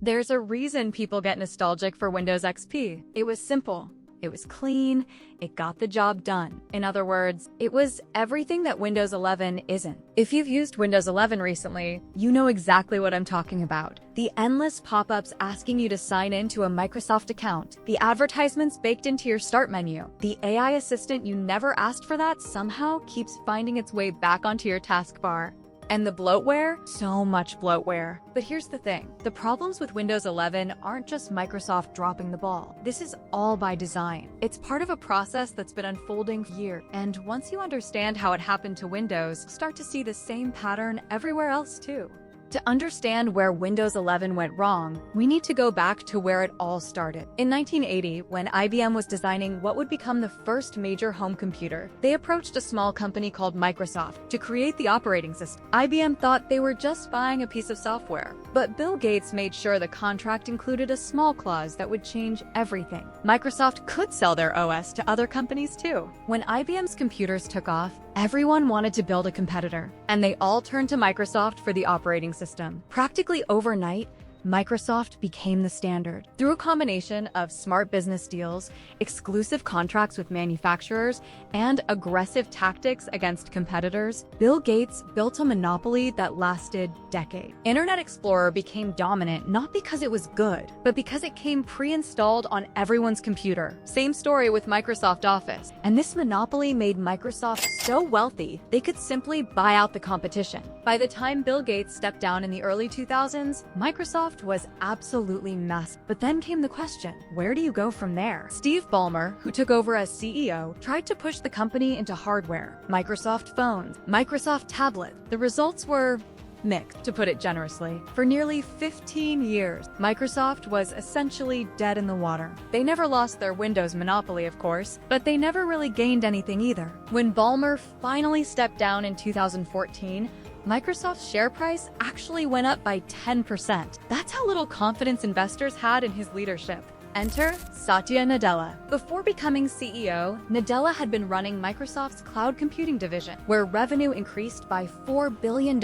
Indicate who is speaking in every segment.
Speaker 1: There's a reason people get nostalgic for Windows XP. It was simple. It was clean, it got the job done. In other words, it was everything that Windows 11 isn't. If you've used Windows 11 recently, you know exactly what I'm talking about. The endless pop-ups asking you to sign in to a Microsoft account, the advertisements baked into your start menu, the AI assistant you never asked for that somehow keeps finding its way back onto your taskbar. And the bloatware? So much bloatware. But here's the thing. The problems with Windows 11 aren't just Microsoft dropping the ball. This is all by design. It's part of a process that's been unfolding for years. And once you understand how it happened to Windows, start to see the same pattern everywhere else too. To understand where Windows 11 went wrong, we need to go back to where it all started. In 1980, when IBM was designing what would become the first major home computer, they approached a small company called Microsoft to create the operating system. IBM thought they were just buying a piece of software, but Bill Gates made sure the contract included a small clause that would change everything. Microsoft could sell their OS to other companies too. When IBM's computers took off, everyone wanted to build a competitor, and they all turned to Microsoft for the operating system. Practically overnight, Microsoft became the standard. Through a combination of smart business deals, exclusive contracts with manufacturers, and aggressive tactics against competitors, Bill Gates built a monopoly that lasted decades. Internet Explorer became dominant not because it was good, but because it came pre-installed on everyone's computer. Same story with Microsoft Office. And this monopoly made Microsoft so wealthy, they could simply buy out the competition. By the time Bill Gates stepped down in the early 2000s, Microsoft was absolutely massive. But then came the question, where do you go from there? Steve Ballmer, who took over as CEO, tried to push the company into hardware. Microsoft phones, Microsoft tablets. The results were mixed, to put it generously. For nearly 15 years, Microsoft was essentially dead in the water. They never lost their Windows monopoly, of course, but they never really gained anything either. When Ballmer finally stepped down in 2014, Microsoft's share price actually went up by 10%. That's how little confidence investors had in his leadership. Enter Satya Nadella. Before becoming CEO, Nadella had been running Microsoft's cloud computing division, where revenue increased by $4 billion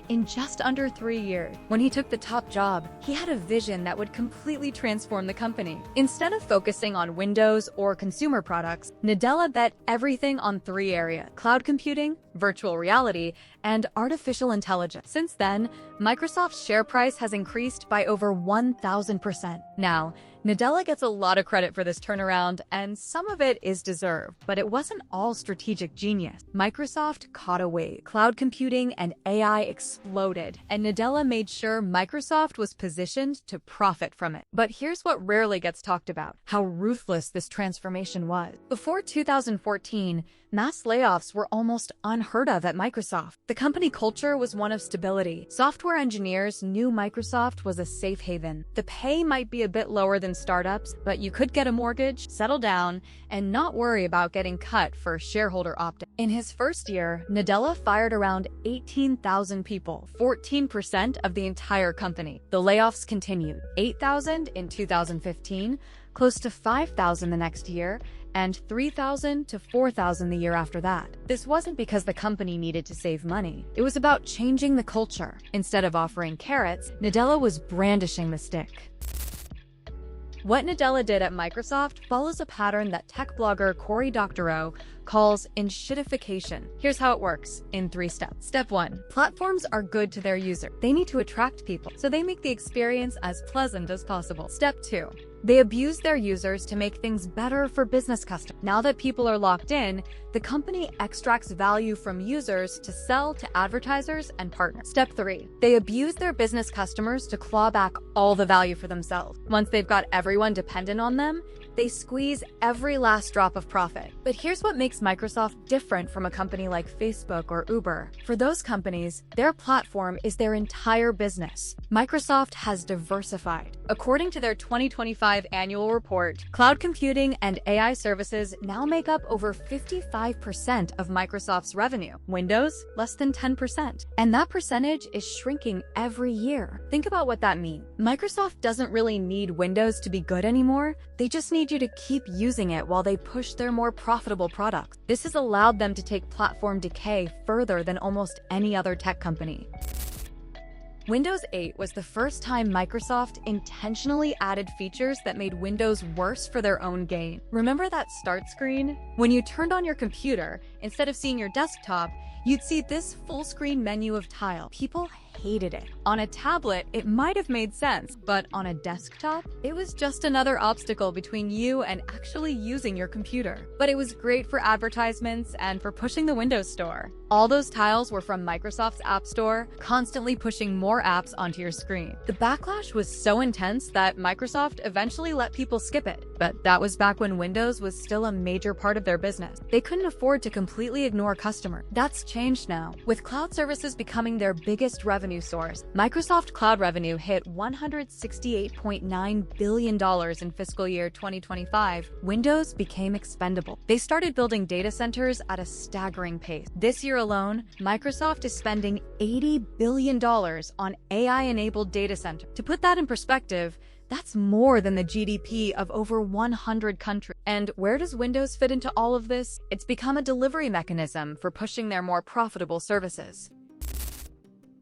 Speaker 1: in just under 3 years. When he took the top job, he had a vision that would completely transform the company. Instead of focusing on Windows or consumer products, Nadella bet everything on 3 areas: cloud computing, virtual reality, and artificial intelligence. Since then, Microsoft's share price has increased by over 1,000%. Now, Nadella gets a lot of credit for this turnaround, and some of it is deserved, but it wasn't all strategic genius. Microsoft caught a wave. Cloud computing and AI exploded, and Nadella made sure Microsoft was positioned to profit from it. But here's what rarely gets talked about: how ruthless this transformation was. Before 2014, mass layoffs were almost unheard of at Microsoft. The company culture was one of stability. Software engineers knew Microsoft was a safe haven. The pay might be a bit lower than startups, but you could get a mortgage, settle down, and not worry about getting cut for shareholder opt-in. In his first year, Nadella fired around 18,000 people, 14% of the entire company. The layoffs continued: 8,000 in 2015, close to 5,000 the next year, and 3,000 to 4,000 the year after that. This wasn't because the company needed to save money. It was about changing the culture. Instead of offering carrots, Nadella was brandishing the stick. What Nadella did at Microsoft follows a pattern that tech blogger Cory Doctorow calls Enshittification. Here's how it works in 3 steps. Step 1. Platforms are good to their user. They need to attract people, so they make the experience as pleasant as possible. Step 2. They abuse their users to make things better for business customers. Now that people are locked in, the company extracts value from users to sell to advertisers and partners. Step 3. They abuse their business customers to claw back all the value for themselves. Once they've got everyone dependent on them, they squeeze every last drop of profit. But here's what makes Microsoft different from a company like Facebook or Uber. For those companies, their platform is their entire business. Microsoft has diversified. According to their 2025 annual report, cloud computing and AI services now make up over 55% of Microsoft's revenue. Windows, less than 10%. And that percentage is shrinking every year. Think about what that means. Microsoft doesn't really need Windows to be good anymore. They just need you to keep using it while they push their more profitable products. This has allowed them to take platform decay further than almost any other tech company. Windows 8 was the first time Microsoft intentionally added features that made Windows worse for their own gain. Remember that start screen? When you turned on your computer, instead of seeing your desktop, you'd see this full-screen menu of tile. People hated it. On a tablet, it might have made sense, but on a desktop, it was just another obstacle between you and actually using your computer. But it was great for advertisements and for pushing the Windows Store. All those tiles were from Microsoft's App Store, constantly pushing more apps onto your screen. The backlash was so intense that Microsoft eventually let people skip it. But that was back when Windows was still a major part of their business. They couldn't afford to completely ignore customers. That's changed now. With cloud services becoming their biggest revenue source, Microsoft Cloud revenue hit $168.9 billion in fiscal year 2025. Windows became expendable. They started building data centers at a staggering pace. This year alone, Microsoft is spending $80 billion on AI-enabled data centers. To put that in perspective, that's more than the GDP of over 100 countries. And where does Windows fit into all of this? It's become a delivery mechanism for pushing their more profitable services.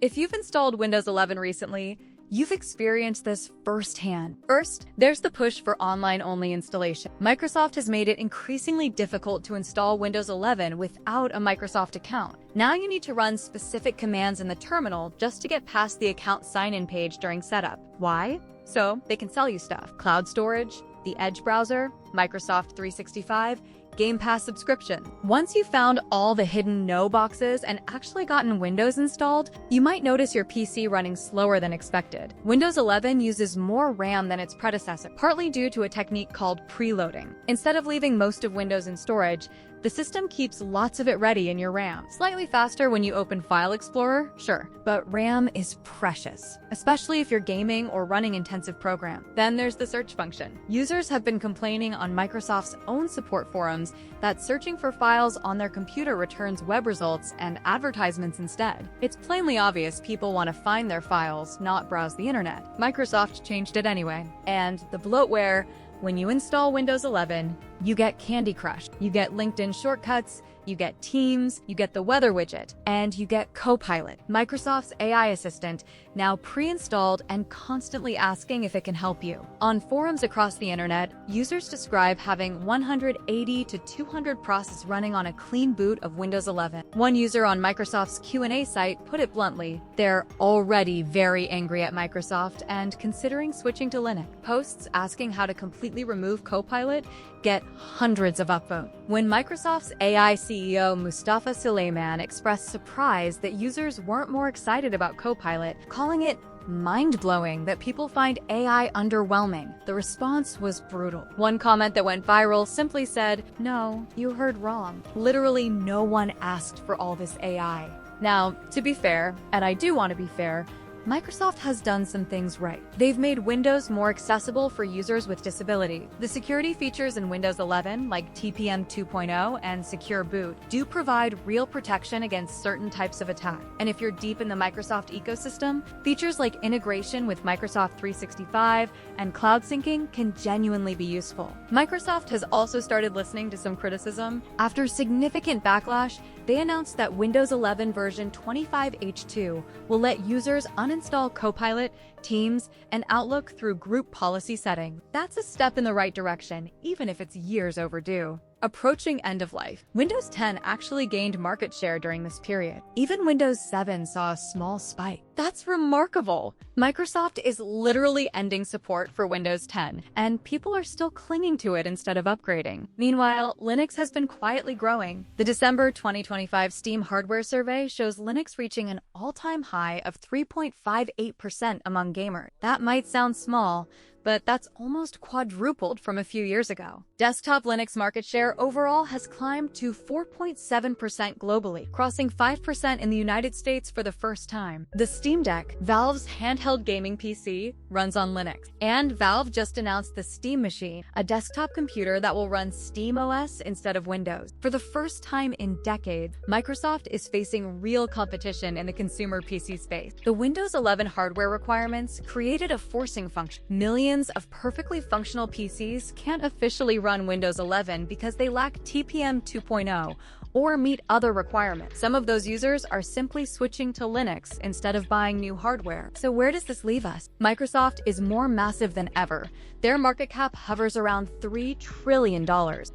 Speaker 1: If you've installed Windows 11 recently, you've experienced this firsthand. First, there's the push for online-only installation. Microsoft has made it increasingly difficult to install Windows 11 without a Microsoft account. Now you need to run specific commands in the terminal just to get past the account sign-in page during setup. Why? So they can sell you stuff. Cloud storage, the Edge browser, Microsoft 365, Game Pass subscription. Once you've found all the hidden no boxes and actually gotten Windows installed, you might notice your PC running slower than expected. Windows 11 uses more RAM than its predecessor, partly due to a technique called preloading. Instead of leaving most of Windows in storage, the system keeps lots of it ready in your RAM. Slightly faster when you open File Explorer, sure, but RAM is precious, especially if you're gaming or running intensive programs. Then there's the search function. Users have been complaining on Microsoft's own support forums that searching for files on their computer returns web results and advertisements instead. It's plainly obvious people want to find their files, not browse the internet. Microsoft changed it anyway. And the bloatware: when you install Windows 11, you get Candy Crush, you get LinkedIn shortcuts, you get Teams, you get the weather widget, and you get Copilot, Microsoft's AI assistant, now pre-installed and constantly asking if it can help you. On forums across the internet, users describe having 180 to 200 processes running on a clean boot of Windows 11. One user on Microsoft's Q&A site put it bluntly: they're already very angry at Microsoft and considering switching to Linux. Posts asking how to completely remove Copilot get hundreds of upvotes. When Microsoft's AI CEO Mustafa Suleyman expressed surprise that users weren't more excited about Copilot, calling it mind-blowing that people find AI underwhelming, the response was brutal. One comment that went viral simply said, "No, you heard wrong. Literally no one asked for all this AI." Now, to be fair, and I do want to be fair, Microsoft has done some things right. They've made Windows more accessible for users with disabilities. The security features in Windows 11, like TPM 2.0 and Secure Boot, do provide real protection against certain types of attack. And if you're deep in the Microsoft ecosystem, features like integration with Microsoft 365 and cloud syncing can genuinely be useful. Microsoft has also started listening to some criticism. After significant backlash, they announced that Windows 11 version 25H2 will let users uninstall Copilot, Teams, and Outlook through group policy settings. That's a step in the right direction, even if it's years overdue. Approaching end of life. Windows 10 actually gained market share during this period. Even Windows 7 saw a small spike. That's remarkable. Microsoft is literally ending support for Windows 10, and people are still clinging to it instead of upgrading. Meanwhile, Linux has been quietly growing. The December 2025 Steam hardware survey shows Linux reaching an all-time high of 3.58% among gamers. That might sound small, but that's almost quadrupled from a few years ago. Desktop Linux market share overall has climbed to 4.7% globally, crossing 5% in the United States for the first time. The Steam Deck, Valve's handheld gaming PC, runs on Linux. And Valve just announced the Steam Machine, a desktop computer that will run Steam OS instead of Windows. For the first time in decades, Microsoft is facing real competition in the consumer PC space. The Windows 11 hardware requirements created a forcing function. Millions of perfectly functional PCs can't officially run Windows 11 because they lack TPM 2.0, or meet other requirements. Some of those users are simply switching to Linux instead of buying new hardware. So where does this leave us? Microsoft is more massive than ever. Their market cap hovers around $3 trillion.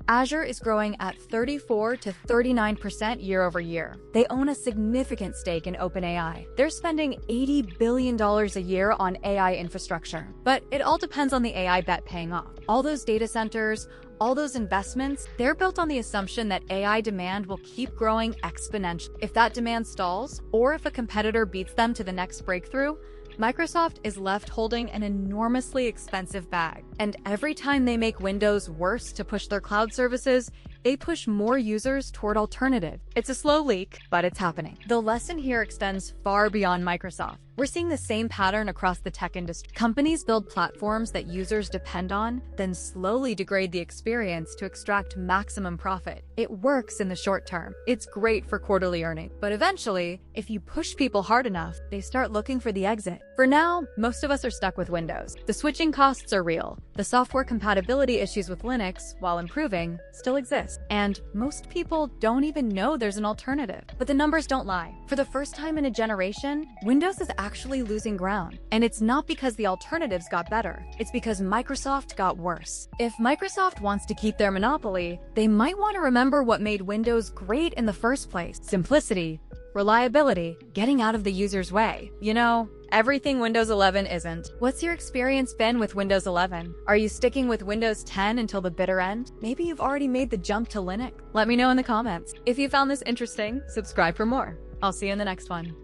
Speaker 1: Azure is growing at 34 to 39% year over year. They own a significant stake in OpenAI. They're spending $80 billion a year on AI infrastructure. But it all depends on the AI bet paying off. All those data centers, all those investments, they're built on the assumption that AI demand will keep growing exponentially. If that demand stalls, or if a competitor beats them to the next breakthrough, Microsoft is left holding an enormously expensive bag. And every time they make Windows worse to push their cloud services, they push more users toward alternatives. It's a slow leak, but it's happening. The lesson here extends far beyond Microsoft. We're seeing the same pattern across the tech industry. Companies build platforms that users depend on, then slowly degrade the experience to extract maximum profit. It works in the short term. It's great for quarterly earnings. But eventually, if you push people hard enough, they start looking for the exit. For now, most of us are stuck with Windows. The switching costs are real. The software compatibility issues with Linux, while improving, still exist. And most people don't even know there's an alternative. But the numbers don't lie. For the first time in a generation, Windows is actually losing ground. And it's not because the alternatives got better. It's because Microsoft got worse. If Microsoft wants to keep their monopoly, they might want to remember what made Windows great in the first place. Simplicity, reliability, getting out of the user's way. You know, everything Windows 11 isn't. What's your experience been with Windows 11? Are you sticking with Windows 10 until the bitter end? Maybe you've already made the jump to Linux. Let me know in the comments. If you found this interesting, subscribe for more. I'll see you in the next one.